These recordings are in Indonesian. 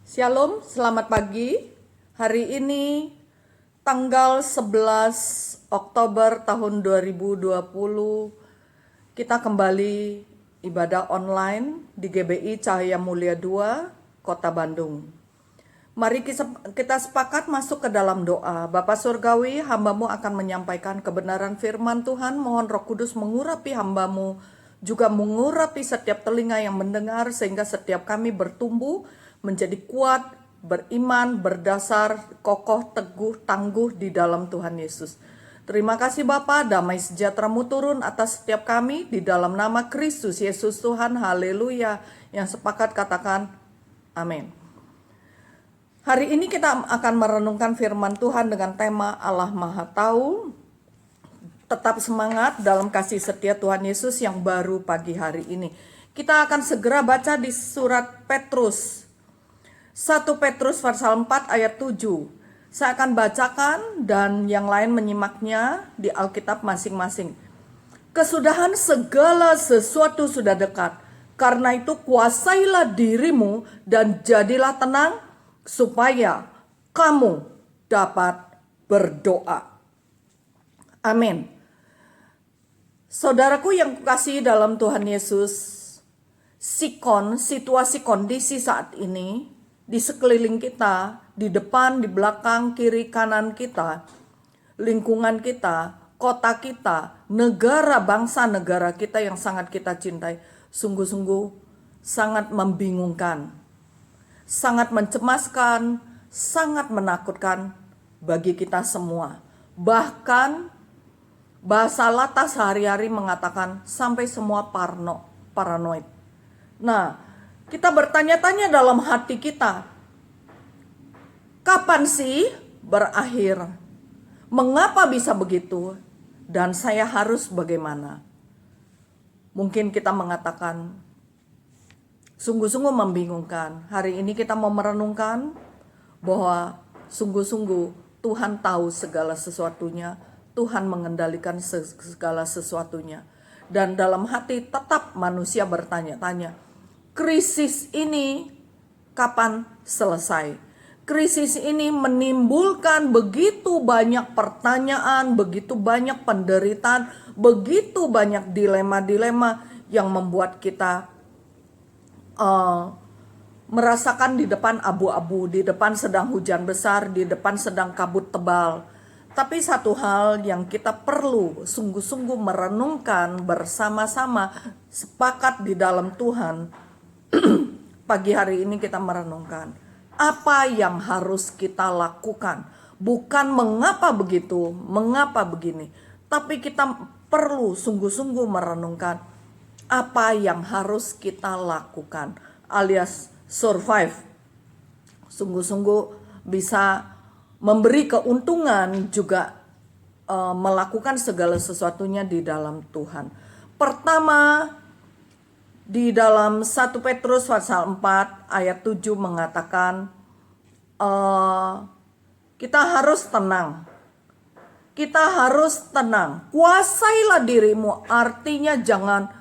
Shalom, selamat pagi. Hari ini tanggal 11 Oktober tahun 2020 kita kembali ibadah online di GBI Cahaya Mulia 2, Kota Bandung. Mari kita sepakat masuk ke dalam doa. Bapa Surgawi, hamba-Mu akan menyampaikan kebenaran firman Tuhan. Mohon Roh Kudus mengurapi hamba-Mu, juga mengurapi setiap telinga yang mendengar, sehingga setiap kami bertumbuh menjadi kuat, beriman, berdasar, kokoh, teguh, tangguh di dalam Tuhan Yesus. Terima kasih Bapa, damai sejahtera-Mu turun atas setiap kami di dalam nama Kristus Yesus Tuhan. Haleluya. Yang sepakat katakan amin. Hari ini kita akan merenungkan firman Tuhan dengan tema Allah Maha Tahu. Tetap semangat dalam kasih setia Tuhan Yesus yang baru pagi hari ini. Kita akan segera baca di surat Petrus. 1 Petrus pasal 4 ayat 7. Saya akan bacakan dan yang lain menyimaknya di Alkitab masing-masing. Kesudahan segala sesuatu sudah dekat. Karena itu kuasailah dirimu dan jadilah tenang supaya kamu dapat berdoa. Amin. Saudaraku yang kukasihi dalam Tuhan Yesus, situasi kondisi saat ini di sekeliling kita, di depan, di belakang, kiri, kanan kita, lingkungan kita, kota kita, negara, bangsa negara kita yang sangat kita cintai, sungguh-sungguh sangat membingungkan, sangat mencemaskan, sangat menakutkan bagi kita semua. Bahkan bahasa latas sehari-hari mengatakan sampai semua paranoid. Nah, kita bertanya-tanya dalam hati kita, kapan sih berakhir? Mengapa bisa begitu? Dan saya harus bagaimana? Mungkin kita mengatakan, sungguh-sungguh membingungkan. Hari ini kita mau merenungkan bahwa sungguh-sungguh Tuhan tahu segala sesuatunya. Tuhan mengendalikan segala sesuatunya. Dan dalam hati tetap manusia bertanya-tanya, krisis ini kapan selesai? Krisis ini menimbulkan begitu banyak pertanyaan, begitu banyak penderitaan, begitu banyak dilema-dilema yang membuat kita merasakan di depan abu-abu, di depan sedang hujan besar, di depan sedang kabut tebal. Tapi satu hal yang kita perlu sungguh-sungguh merenungkan bersama-sama, sepakat di dalam Tuhan. Pagi hari ini kita merenungkan apa yang harus kita lakukan. Bukan mengapa begitu, mengapa begini, tapi kita perlu sungguh-sungguh merenungkan apa yang harus kita lakukan, alias survive. Sungguh-sungguh bisa memberi keuntungan, juga melakukan segala sesuatunya di dalam Tuhan. Pertama, di dalam 1 Petrus pasal 4 ayat 7 mengatakan kita harus tenang. Kita harus tenang. Kuasailah dirimu, artinya jangan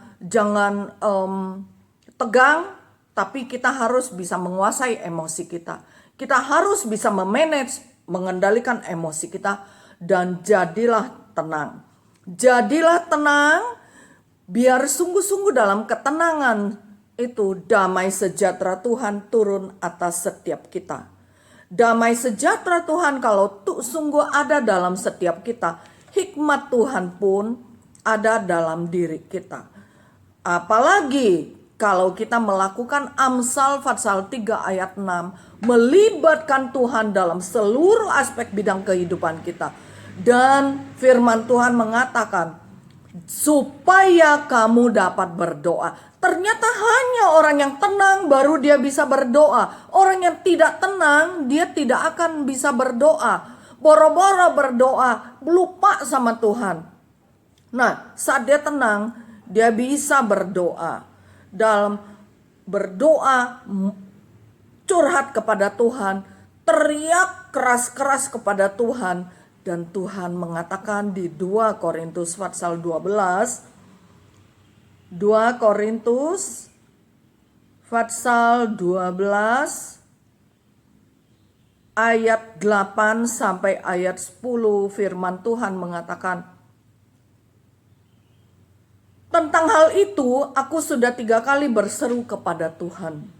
tegang, tapi kita harus bisa menguasai emosi kita. Kita harus bisa memanage, mengendalikan emosi kita, dan jadilah tenang. Jadilah tenang, biar sungguh-sungguh dalam ketenangan itu damai sejahtera Tuhan turun atas setiap kita. Damai sejahtera Tuhan kalau sungguh ada dalam setiap kita, hikmat Tuhan pun ada dalam diri kita. Apalagi kalau kita melakukan Amsal pasal 3 ayat 6, melibatkan Tuhan dalam seluruh aspek bidang kehidupan kita. Dan firman Tuhan mengatakan, supaya kamu dapat berdoa. Ternyata hanya orang yang tenang baru dia bisa berdoa. Orang yang tidak tenang, dia tidak akan bisa berdoa. Boro-boro berdoa, lupa sama Tuhan. Nah, saat dia tenang, dia bisa berdoa. Dalam berdoa, curhat kepada Tuhan, teriak keras-keras kepada Tuhan, dan Tuhan mengatakan di 2 Korintus pasal 12, 2 Korintus pasal 12 ayat 8 sampai ayat 10 firman Tuhan mengatakan, tentang hal itu aku sudah 3 kali berseru kepada Tuhan,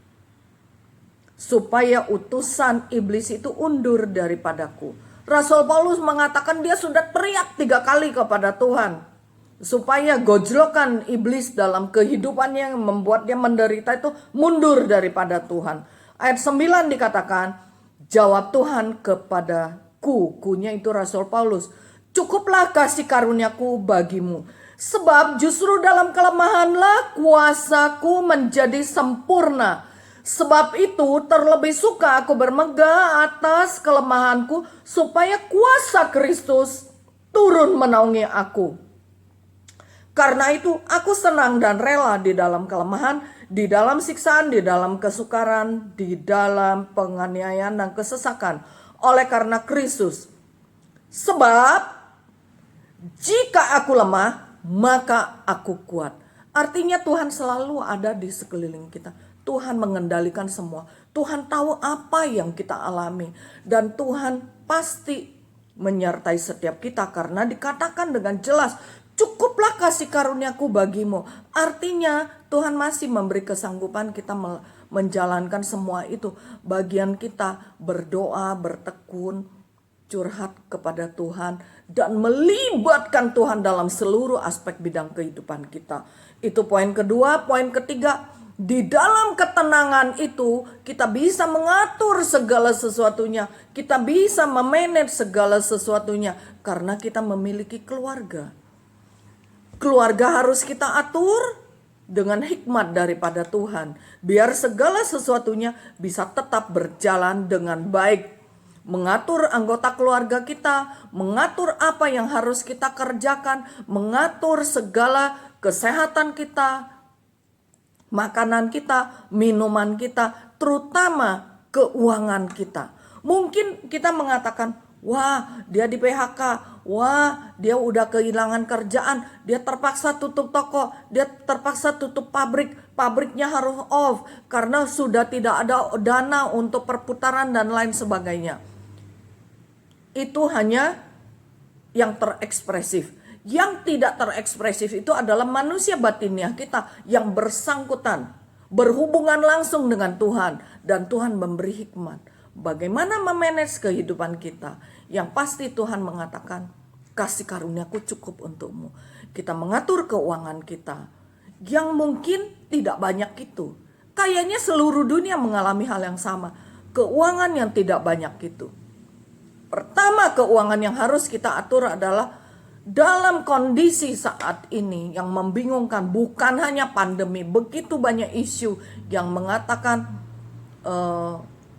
supaya utusan iblis itu undur daripadaku. Rasul Paulus mengatakan dia sudah teriak 3 kali kepada Tuhan, supaya gojlokan iblis dalam kehidupannya yang membuat dia menderita itu mundur daripada Tuhan. Ayat 9 dikatakan, jawab Tuhan kepadaku, kunya itu Rasul Paulus, cukuplah kasih karuniaku bagimu, sebab justru dalam kelemahanlah kuasaku menjadi sempurna. Sebab itu terlebih suka aku bermegah atas kelemahanku, supaya kuasa Kristus turun menaungi aku. Karena itu aku senang dan rela di dalam kelemahan, di dalam siksaan, di dalam kesukaran, di dalam penganiayaan dan kesesakan, oleh karena Kristus. Sebab jika aku lemah, maka aku kuat. Artinya Tuhan selalu ada di sekeliling kita. Tuhan mengendalikan semua. Tuhan tahu apa yang kita alami. Dan Tuhan pasti menyertai setiap kita, karena dikatakan dengan jelas, cukuplah kasih karuniaku bagimu. Artinya Tuhan masih memberi kesanggupan kita menjalankan semua itu. Bagian kita berdoa, bertekun, curhat kepada Tuhan, dan melibatkan Tuhan dalam seluruh aspek bidang kehidupan kita. Itu poin kedua. Poin ketiga, di dalam ketenangan itu kita bisa mengatur segala sesuatunya. Kita bisa memanage segala sesuatunya karena kita memiliki keluarga. Keluarga harus kita atur dengan hikmat daripada Tuhan, biar segala sesuatunya bisa tetap berjalan dengan baik. Mengatur anggota keluarga kita, mengatur apa yang harus kita kerjakan, mengatur segala kesehatan kita, makanan kita, minuman kita, terutama keuangan kita. Mungkin kita mengatakan, wah dia di PHK, wah dia udah kehilangan kerjaan, dia terpaksa tutup toko, dia terpaksa tutup pabrik, pabriknya harus off karena sudah tidak ada dana untuk perputaran dan lain sebagainya. Itu hanya yang terekspresif. Yang tidak terekspresif itu adalah manusia batiniah kita yang bersangkutan, berhubungan langsung dengan Tuhan, dan Tuhan memberi hikmat bagaimana memanage kehidupan kita. Yang pasti Tuhan mengatakan, kasih karuniaku cukup untukmu. Kita mengatur keuangan kita yang mungkin tidak banyak itu. Kayaknya seluruh dunia mengalami hal yang sama. Keuangan yang tidak banyak itu. Pertama, keuangan yang harus kita atur adalah dalam kondisi saat ini yang membingungkan, bukan hanya pandemi, begitu banyak isu yang mengatakan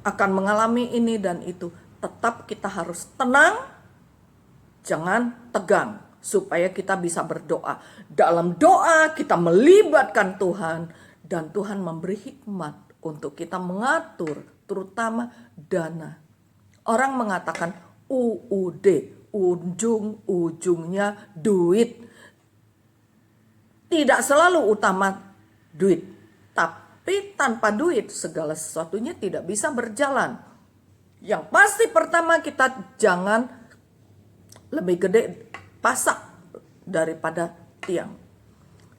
akan mengalami ini dan itu. Tetap kita harus tenang, jangan tegang, supaya kita bisa berdoa. Dalam doa kita melibatkan Tuhan, dan Tuhan memberi hikmat untuk kita mengatur, terutama dana. Orang mengatakan UUD, ujung-ujungnya duit. Tidak selalu utama duit, tapi tanpa duit segala sesuatunya tidak bisa berjalan. Yang pasti pertama, kita jangan lebih gede pasak daripada tiang.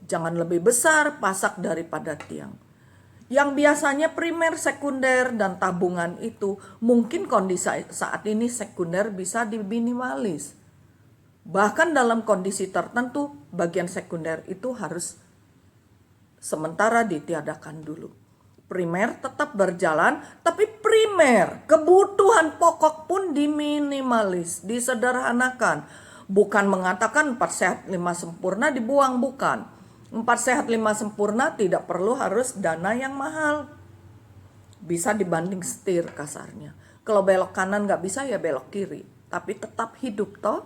Jangan lebih besar pasak daripada tiang. Yang biasanya primer, sekunder, dan tabungan itu mungkin kondisi saat ini sekunder bisa diminimalis. Bahkan dalam kondisi tertentu bagian sekunder itu harus sementara ditiadakan dulu. Primer tetap berjalan, tapi primer, kebutuhan pokok pun diminimalis, disederhanakan. Bukan mengatakan 4 sehat 5 sempurna dibuang, bukan. 4 sehat 5 sempurna tidak perlu harus dana yang mahal. Bisa dibanding setir kasarnya. Kalau belok kanan gak bisa ya belok kiri. Tapi tetap hidup toh.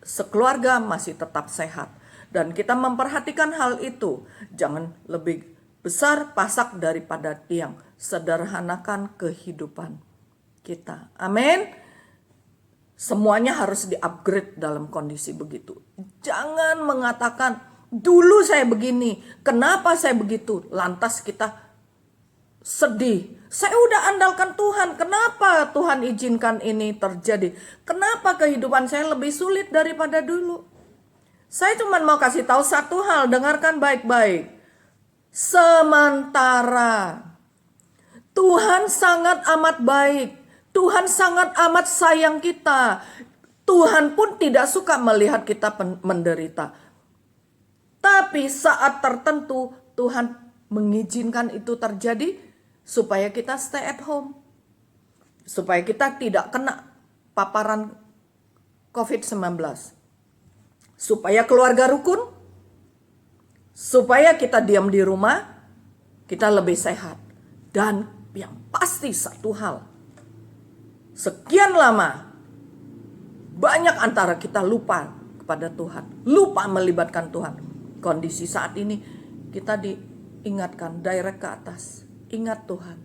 Sekeluarga masih tetap sehat. Dan kita memperhatikan hal itu. Jangan lebih besar pasak daripada tiang. Sederhanakan kehidupan kita. Amin. Semuanya harus di-upgrade dalam kondisi begitu. Jangan mengatakan, dulu saya begini, kenapa saya begitu? Lantas kita sedih. Saya udah andalkan Tuhan, kenapa Tuhan izinkan ini terjadi? Kenapa kehidupan saya lebih sulit daripada dulu? Saya cuma mau kasih tahu satu hal, dengarkan baik-baik. Sementara Tuhan sangat amat baik, Tuhan sangat amat sayang kita. Tuhan pun tidak suka melihat kita menderita. Tapi saat tertentu Tuhan mengizinkan itu terjadi supaya kita stay at home. Supaya kita tidak kena paparan COVID-19. Supaya keluarga rukun. Supaya kita diam di rumah, kita lebih sehat. Dan yang pasti satu hal. Sekian lama banyak antara kita lupa kepada Tuhan. Lupa melibatkan Tuhan. Kondisi saat ini kita diingatkan direct ke atas. Ingat Tuhan,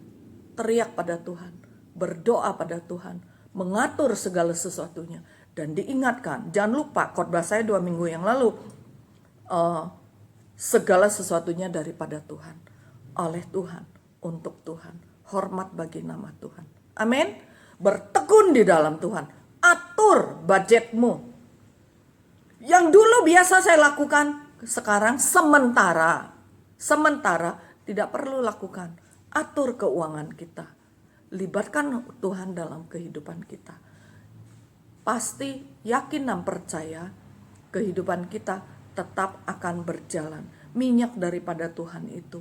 teriak pada Tuhan, berdoa pada Tuhan, mengatur segala sesuatunya. Dan diingatkan, jangan lupa khotbah saya 2 minggu yang lalu, segala sesuatunya daripada Tuhan, oleh Tuhan, untuk Tuhan, hormat bagi nama Tuhan. Amin. Bertekun di dalam Tuhan, atur budgetmu. Yang dulu biasa saya lakukan, sekarang sementara tidak perlu lakukan. Atur keuangan kita. Libatkan Tuhan dalam kehidupan kita. Pasti yakin dan percaya kehidupan kita tetap akan berjalan. Minyak daripada Tuhan itu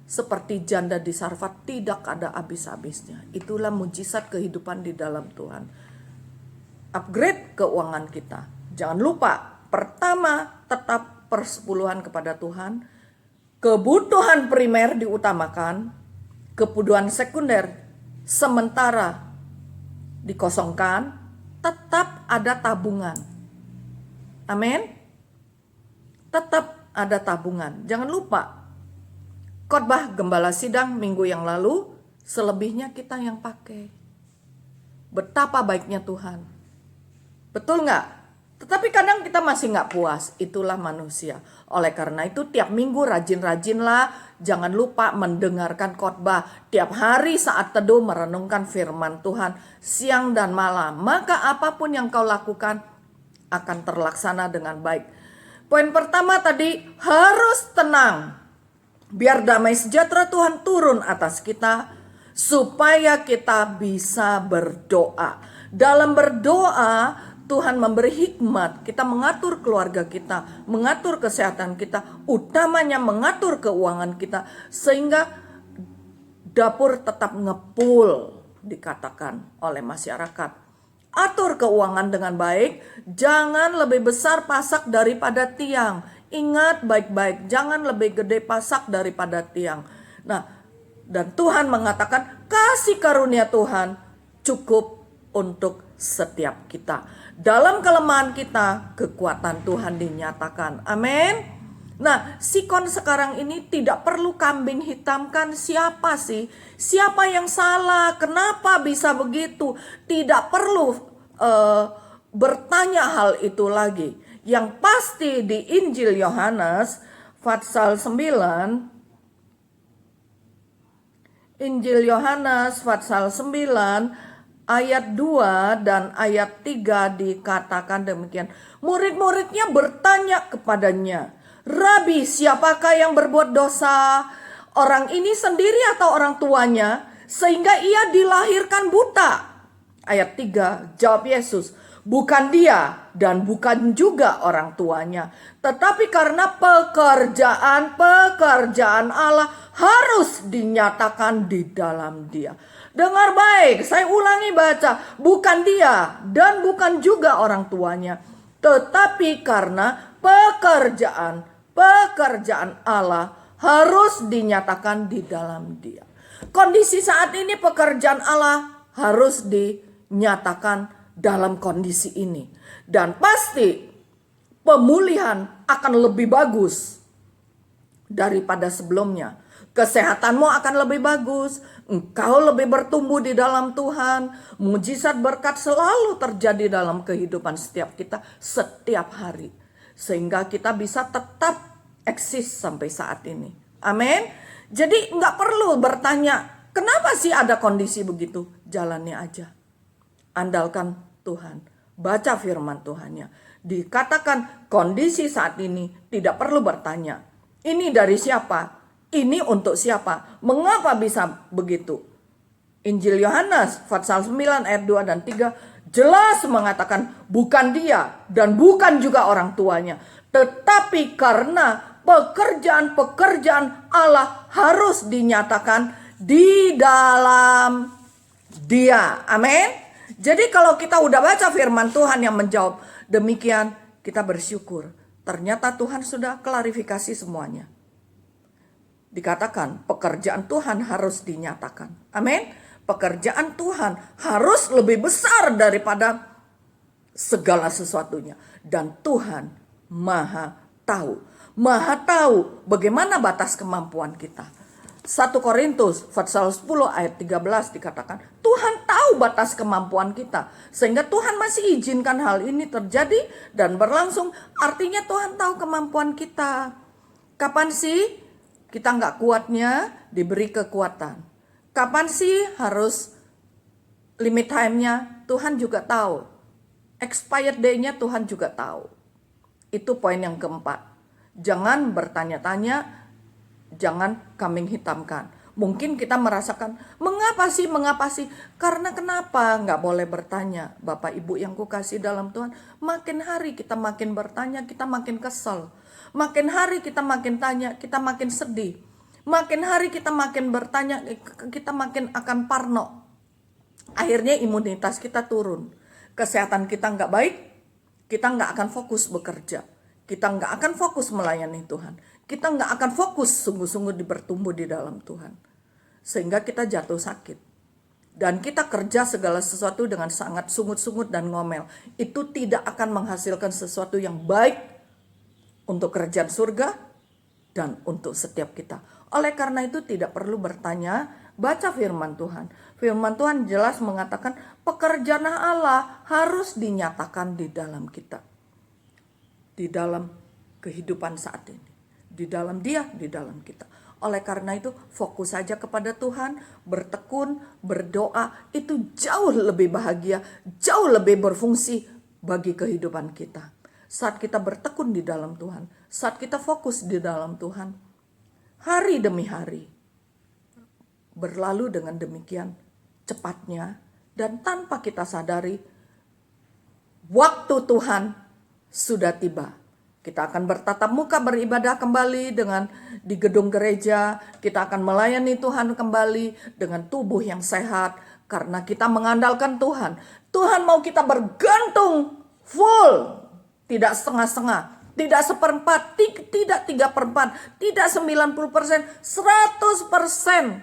seperti janda di Sarfat tidak ada habis-habisnya. Itulah mujizat kehidupan di dalam Tuhan. Upgrade keuangan kita. Jangan lupa, pertama tetap persepuluhan kepada Tuhan. Kebutuhan primer diutamakan. Kebutuhan sekunder sementara dikosongkan, tetap ada tabungan. Amin. Tetap ada tabungan. Jangan lupa, khotbah gembala sidang minggu yang lalu, selebihnya kita yang pakai. Betapa baiknya Tuhan. Betul nggak? Tetapi kadang kita masih nggak puas. Itulah manusia. Oleh karena itu tiap minggu rajin-rajinlah. Jangan lupa mendengarkan khotbah. Tiap hari saat teduh merenungkan firman Tuhan. Siang dan malam. Maka apapun yang kau lakukan akan terlaksana dengan baik. Poin pertama tadi, harus tenang. Biar damai sejahtera Tuhan turun atas kita. Supaya kita bisa berdoa. Dalam berdoa, Tuhan memberi hikmat, kita mengatur keluarga kita, mengatur kesehatan kita, utamanya mengatur keuangan kita, sehingga dapur tetap ngepul, dikatakan oleh masyarakat. Atur keuangan dengan baik, jangan lebih besar pasak daripada tiang. Ingat baik-baik, jangan lebih gede pasak daripada tiang. Nah, dan Tuhan mengatakan kasih karunia Tuhan cukup untuk setiap kita. Dalam kelemahan kita, kekuatan Tuhan dinyatakan. Amin. Nah, sikon sekarang ini tidak perlu kambing hitamkan. Siapa sih? Siapa yang salah? Kenapa bisa begitu? Tidak perlu bertanya hal itu lagi. Yang pasti di Injil Yohanes pasal 9, Injil Yohanes pasal 9 ayat 2 dan ayat 3 dikatakan demikian. Murid-muridnya bertanya kepadanya, "Rabi, siapakah yang berbuat dosa? Orang ini sendiri atau orang tuanya? Sehingga ia dilahirkan buta." Ayat 3, jawab Yesus, "Bukan dia dan bukan juga orang tuanya. Tetapi karena pekerjaan Allah harus dinyatakan di dalam dia." Dengar baik, saya ulangi baca. Bukan dia dan bukan juga orang tuanya. Tetapi karena pekerjaan Allah harus dinyatakan di dalam dia. Kondisi saat ini pekerjaan Allah harus dinyatakan dalam kondisi ini. Dan pasti pemulihan akan lebih bagus daripada sebelumnya. Kesehatanmu akan lebih bagus, engkau lebih bertumbuh di dalam Tuhan. Mujizat berkat selalu terjadi dalam kehidupan setiap kita setiap hari. Sehingga kita bisa tetap eksis sampai saat ini. Amin. Jadi nggak perlu bertanya, kenapa sih ada kondisi begitu? Jalannya aja. Andalkan Tuhan. Baca firman Tuhannya. Dikatakan kondisi saat ini tidak perlu bertanya. Ini dari siapa? Ini untuk siapa? Mengapa bisa begitu? Injil Yohanes pasal 9 ayat 2 dan 3 jelas mengatakan bukan dia dan bukan juga orang tuanya. Tetapi karena pekerjaan-pekerjaan Allah harus dinyatakan di dalam dia. Amin. Jadi kalau kita udah baca firman Tuhan yang menjawab demikian, kita bersyukur. Ternyata Tuhan sudah klarifikasi semuanya. Dikatakan pekerjaan Tuhan harus dinyatakan. Amin. Pekerjaan Tuhan harus lebih besar daripada segala sesuatunya. Dan Tuhan maha tahu. Maha tahu bagaimana batas kemampuan kita. 1 Korintus pasal 10 ayat 13 dikatakan Tuhan tahu batas kemampuan kita. Sehingga Tuhan masih izinkan hal ini terjadi dan berlangsung. Artinya Tuhan tahu kemampuan kita. Kapan sih kita nggak kuatnya diberi kekuatan? Kapan sih harus limit time-nya? Tuhan juga tahu. Expired day-nya Tuhan juga tahu. Itu poin yang keempat. Jangan bertanya-tanya, jangan kambing hitamkan. Mungkin kita merasakan, mengapa sih? Karena kenapa? Nggak boleh bertanya. Bapak Ibu yang kukasih dalam Tuhan, makin hari kita makin bertanya, kita makin kesel. Makin hari kita makin tanya, kita makin sedih. Makin hari kita makin bertanya, kita makin akan parno. Akhirnya imunitas kita turun. Kesehatan kita nggak baik, kita nggak akan fokus bekerja. Kita nggak akan fokus melayani Tuhan. Kita nggak akan fokus sungguh-sungguh bertumbuh di dalam Tuhan. Sehingga kita jatuh sakit. Dan kita kerja segala sesuatu dengan sangat sungut-sungut dan ngomel. Itu tidak akan menghasilkan sesuatu yang baik untuk kerajaan surga dan untuk setiap kita. Oleh karena itu tidak perlu bertanya, baca firman Tuhan. Firman Tuhan jelas mengatakan pekerjaan Allah harus dinyatakan di dalam kita. Di dalam kehidupan saat ini. Di dalam dia, di dalam kita. Oleh karena itu fokus saja kepada Tuhan, bertekun, berdoa. Itu jauh lebih bahagia, jauh lebih berfungsi bagi kehidupan kita. Saat kita bertekun di dalam Tuhan, saat kita fokus di dalam Tuhan, hari demi hari berlalu dengan demikian cepatnya dan tanpa kita sadari waktu Tuhan sudah tiba. Kita akan bertatap muka beribadah kembali di gedung gereja. Kita akan melayani Tuhan kembali dengan tubuh yang sehat karena kita mengandalkan Tuhan. Tuhan mau kita bergantung full, tidak setengah-setengah. Tidak seperempat, tidak 3/4, tidak 90%, 100%.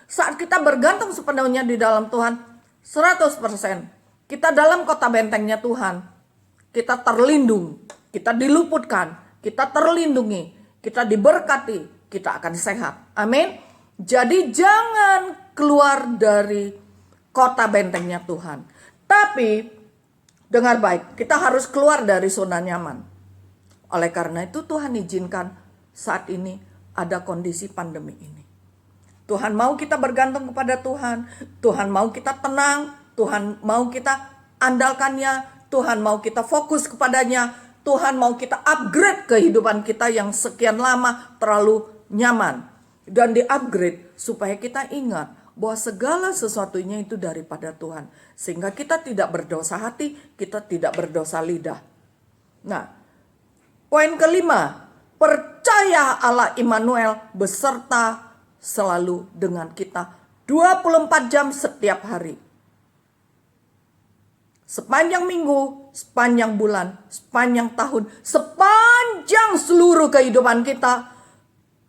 Saat kita bergantung sepenuhnya di dalam Tuhan, 100%. Kita dalam kota bentengnya Tuhan. Kita terlindung, kita diluputkan, kita terlindungi, kita diberkati, kita akan sehat. Amin. Jadi jangan keluar dari kota bentengnya Tuhan. Tapi dengar baik, kita harus keluar dari zona nyaman. Oleh karena itu Tuhan izinkan saat ini ada kondisi pandemi ini. Tuhan mau kita bergantung kepada Tuhan. Tuhan mau kita tenang. Tuhan mau kita andalkannya. Tuhan mau kita fokus kepadanya. Tuhan mau kita upgrade kehidupan kita yang sekian lama terlalu nyaman. Dan di-upgrade supaya kita ingat bahwa segala sesuatunya itu daripada Tuhan. Sehingga kita tidak berdosa hati, kita tidak berdosa lidah. Nah, poin kelima, percaya Allah Immanuel beserta selalu dengan kita 24 jam setiap hari. Sepanjang minggu, sepanjang bulan, sepanjang tahun, sepanjang seluruh kehidupan kita,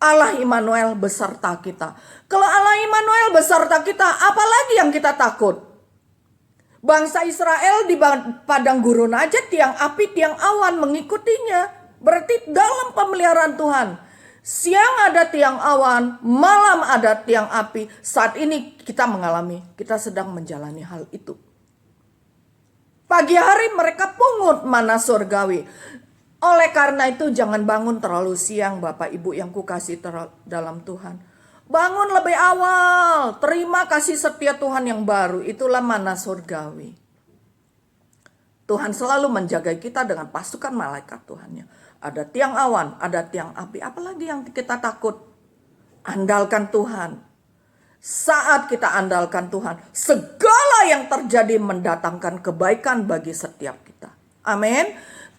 Allah Immanuel beserta kita. Kalau Allah Immanuel beserta kita, apalagi yang kita takut? Bangsa Israel di padang gurun aja tiang api, tiang awan mengikutinya. Berarti dalam pemeliharaan Tuhan. Siang ada tiang awan, malam ada tiang api. Saat ini kita sedang menjalani hal itu. Pagi hari mereka pungut mana surgawi. Oleh karena itu jangan bangun terlalu siang Bapak Ibu yang kukasih dalam Tuhan. Bangun lebih awal. Terima kasih setia Tuhan yang baru. Itulah mana surgawi. Tuhan selalu menjaga kita dengan pasukan malaikat Tuhannya. Ada tiang awan, ada tiang api. Apalagi yang kita takut? Andalkan Tuhan. Saat kita andalkan Tuhan, segala yang terjadi mendatangkan kebaikan bagi setiap kita. Amin.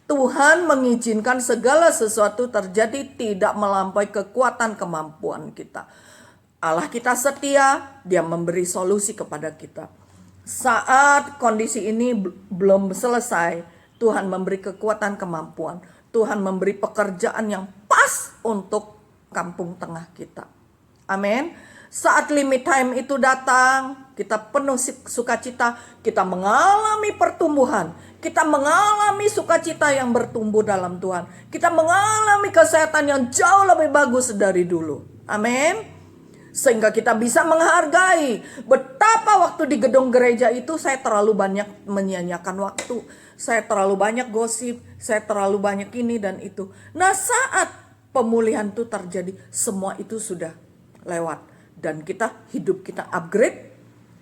Tuhan mengizinkan segala sesuatu terjadi tidak melampaui kekuatan kemampuan kita. Allah kita setia, Dia memberi solusi kepada kita. Saat kondisi ini belum selesai, Tuhan memberi kekuatan kemampuan. Tuhan memberi pekerjaan yang pas untuk kampung tengah kita. Amin. Saat limit time itu datang, kita penuh sukacita, kita mengalami pertumbuhan. Kita mengalami sukacita yang bertumbuh dalam Tuhan. Kita mengalami kesehatan yang jauh lebih bagus dari dulu. Amin. Sehingga kita bisa menghargai betapa waktu di gedung gereja itu saya terlalu banyak menyia-nyiakan waktu. Saya terlalu banyak gosip, saya terlalu banyak ini dan itu. Nah, saat pemulihan itu terjadi, semua itu sudah lewat. Dan hidup kita upgrade,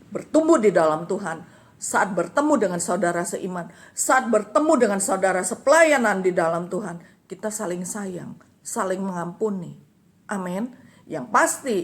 bertumbuh di dalam Tuhan. Saat bertemu dengan saudara seiman, saat bertemu dengan saudara sepelayanan di dalam Tuhan, kita saling sayang, saling mengampuni. Amin. Yang pasti,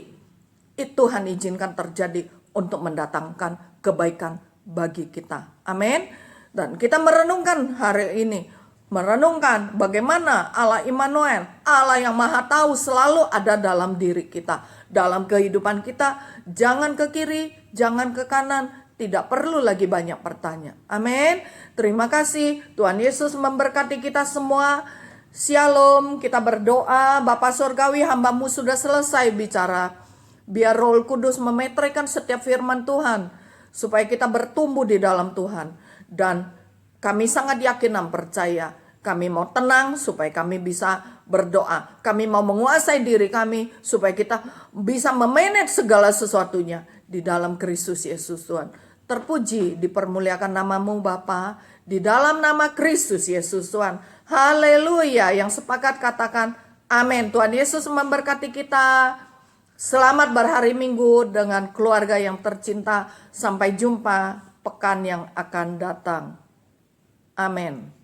Tuhan izinkan terjadi untuk mendatangkan kebaikan bagi kita. Amin. Dan kita merenungkan hari ini. Merenungkan bagaimana Allah Immanuel, Allah yang maha tahu selalu ada dalam diri kita. Dalam kehidupan kita, jangan ke kiri, jangan ke kanan. Tidak perlu lagi banyak bertanya. Amin. Terima kasih. Tuhan Yesus memberkati kita semua. Shalom. Kita berdoa. Bapa Surgawi, hamba-Mu sudah selesai bicara. Biar Roh Kudus memetraikan setiap firman Tuhan. Supaya kita bertumbuh di dalam Tuhan. Dan kami sangat yakin dan percaya. Kami mau tenang supaya kami bisa berdoa. Kami mau menguasai diri kami supaya kita bisa memanage segala sesuatunya di dalam Kristus Yesus Tuhan. Terpuji, dipermuliakan nama-Mu Bapa. Di dalam nama Kristus Yesus Tuhan. Haleluya. Yang sepakat katakan amin. Tuhan Yesus memberkati kita. Selamat berhari Minggu dengan keluarga yang tercinta. Sampai jumpa pekan yang akan datang. Amin.